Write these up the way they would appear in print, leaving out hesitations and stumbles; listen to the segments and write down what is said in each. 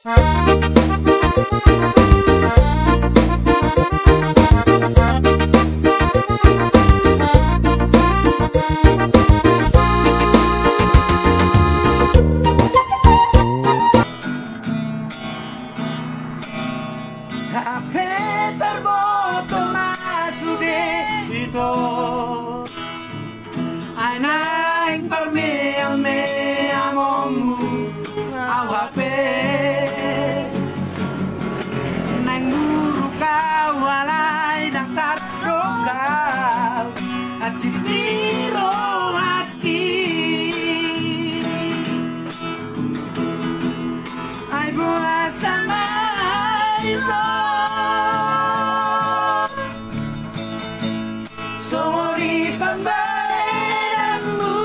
HP terfoto masude itu anaing parme amomu HP nang guru kawalai daftar dokal atiro hati ai buat sama itu Sorry pembayaranmu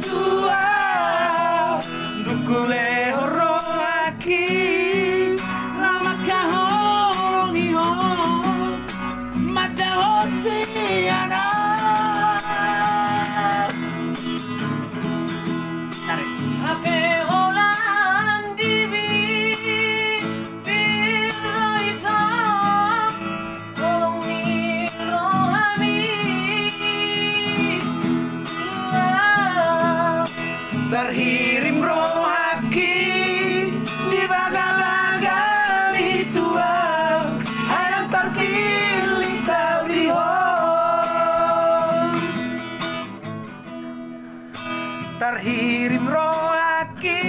tua dukule horo aki lama kahongi ho mata hosiana Ape holan divi terhirim rohaki di bagal-bagal itu ayam terpilih kau dihong terhirim rohaki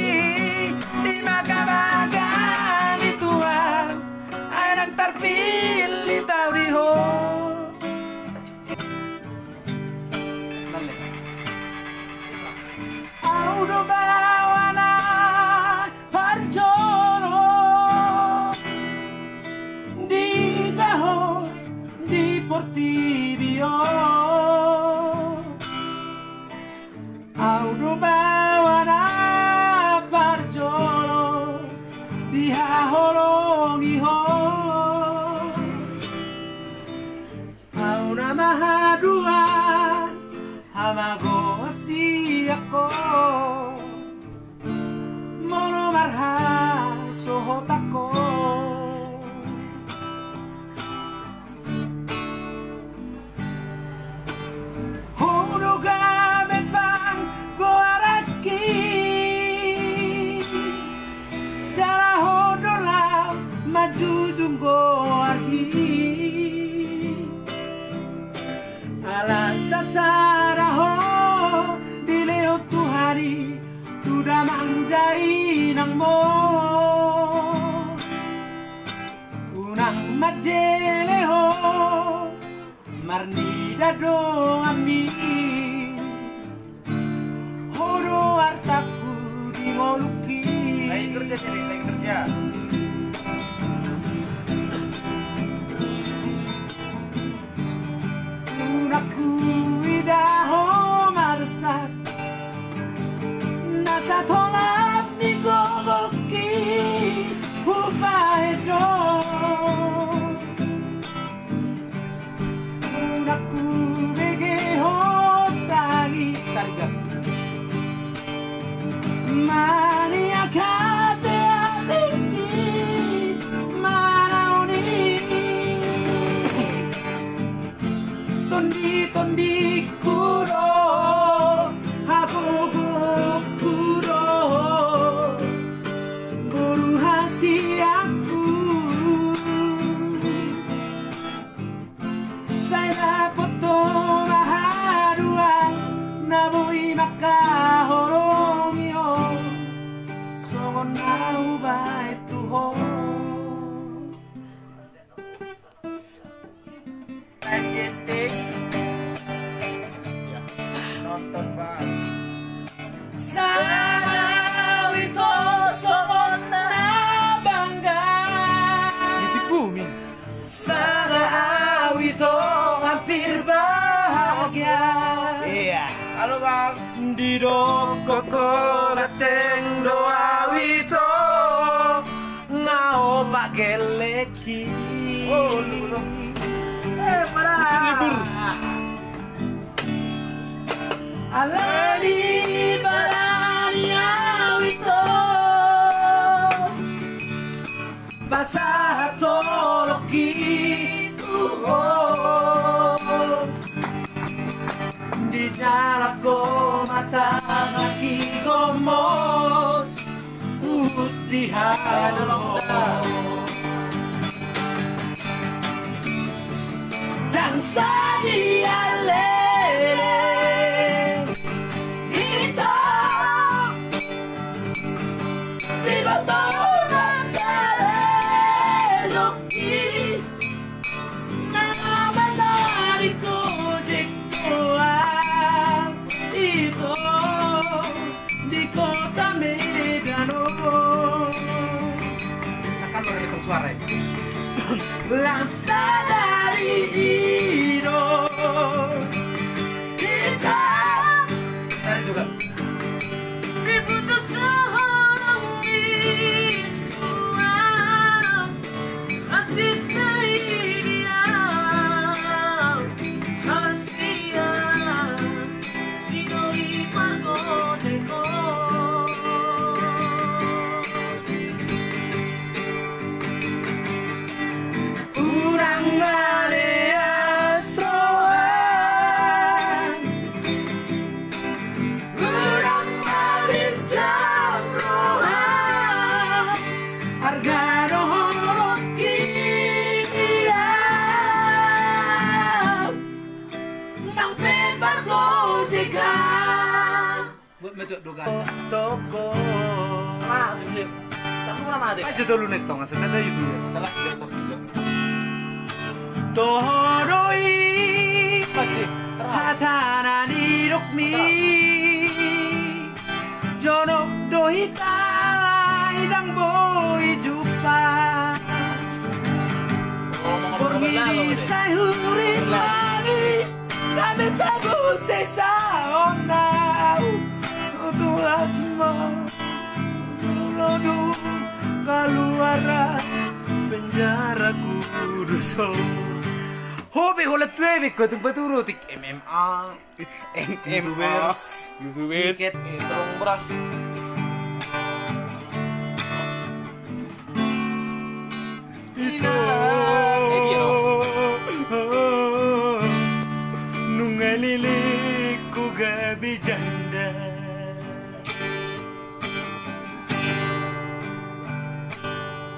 di bagal-bagal itu ayam terpilih kau dihong Audo bawana parjono di gaho di portivio Audo bawana parjono di haholongiho Auna mahaduan hamago siako mono marha sohotako hono game bang goaraki jara hodola maju junggo arhi ala sasaraho dileo tuhari sudah manjai nang mo unang madeleho marni dado ami horo artaku di moluki naik kerja jadi naik kerja unaku idaho marsak nasa tolak di gogoki upaedo unaku bege hotagi tariga mani akate atiki marauni tondi kuro hapugu kuro guru hasiaku saya poto mahaduan nabui makahorongio songon nau baik tuho nonton bang Sawito songon na bangga titik bumi Sawito hampir bahagia iya halo bang di dokoko gateng doa wito ngao pageleki oh lu libur alali barani awito di hao dan sadia lele ito piloto nagkarezoki na manari ko jikuan ito di kota Medan akan menghitung suara Langsa dari hidung kita dari juga diputus seorang mingguan cinta dia kasihan sinoi margoneko urang marea soan urang malincang rohan harga dohorok kia nang pebar gojegan buat medok dogan toko aja dulu nek tong asal ada itu Salah jatuh video. Tohoroi hatana ni rukmi jonok dohita idang boy jupa Borgini sayuri lagi kami sabun seksa onau tulas mo tulodu keluar penjara kudus Hobi hola trevi ko tung paturutik MMA YouTubers, tiket terong beras. ito nungalilik ko gabi janda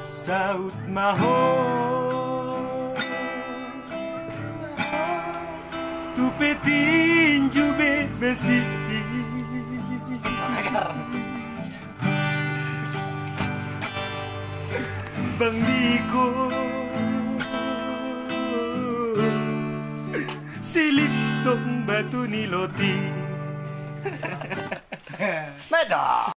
saut mahon tupetin jube besi Bang Diko silip tong batu ni loti Medan.